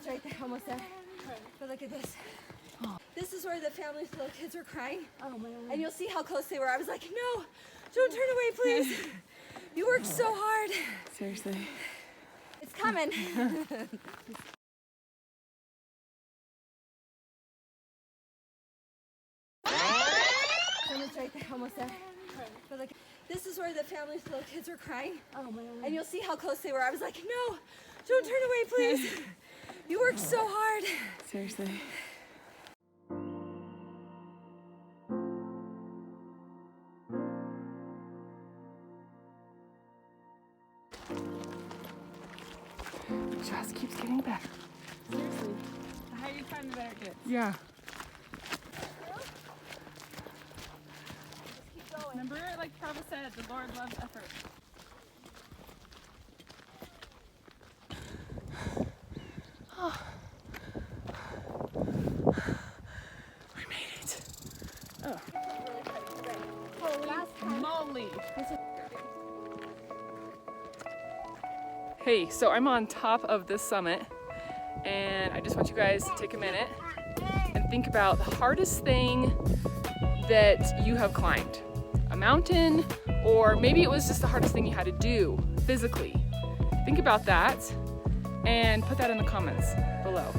Someone's right there, almost there. But look at this. Oh. This is where the families with little kids were crying. Oh my God. And you'll see how close they were. I was like, no, don't turn away, please. You worked so hard. Seriously. It's coming. Someone's right there, almost there. But look, this is where the families with little kids were crying. Oh my God. And you'll see how close they were. I was like, no, don't turn away, please. You worked so hard. Seriously. Just keeps getting better. Seriously. How are you finding the better kids? Yeah. Remember, like Prabhu said, the Lord loves effort. Oh. We made it. Oh. Holy moly. Hey, so I'm on top of this summit, and I just want you guys to take a minute and think about the hardest thing that you have climbed. A mountain, or maybe it was just the hardest thing you had to do physically. Think about that and put that in the comments below.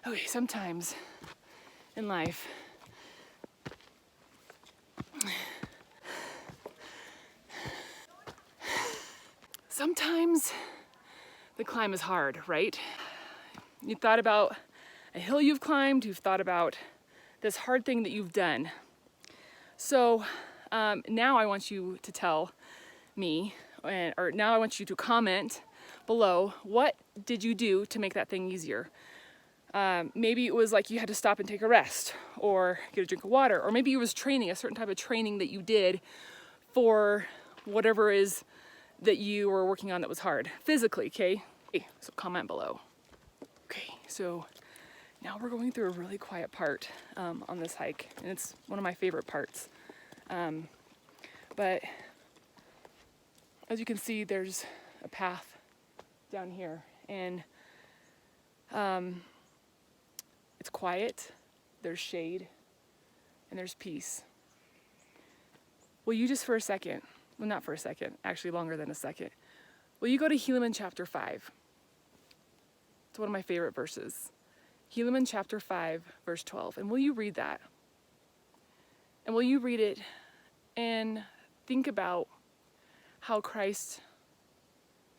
Okay, sometimes in life, sometimes the climb is hard, right? You thought about a hill you've climbed, you've thought about this hard thing that you've done. So now I want you to tell me, or now I want you to comment below, what did you do to make that thing easier? Maybe it was like you had to stop and take a rest, or get a drink of water, or maybe it was training, a certain type of training that you did for whatever it is that you were working on that was hard physically, okay? So comment below. Okay, so now we're going through a really quiet part on this hike, and it's one of my favorite parts. But as you can see, there's a path down here, and it's quiet, there's shade, and there's peace. Will you just for a second, well, not for a second, actually longer than a second, will you go to Helaman chapter 5? It's one of my favorite verses. Helaman chapter 5, verse 12. And will you read that? And will you read it and think about how Christ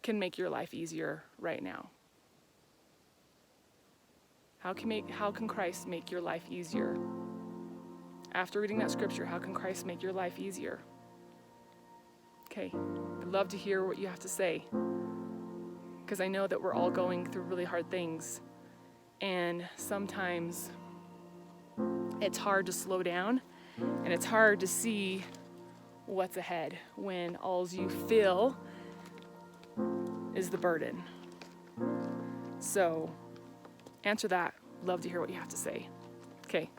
can make your life easier right now? How can Christ make your life easier? After reading that scripture, how can Christ make your life easier? Okay, I'd love to hear what you have to say, because I know that we're all going through really hard things, and sometimes it's hard to slow down, and it's hard to see what's ahead when all you feel is the burden. So answer that. Love to hear what you have to say. Okay.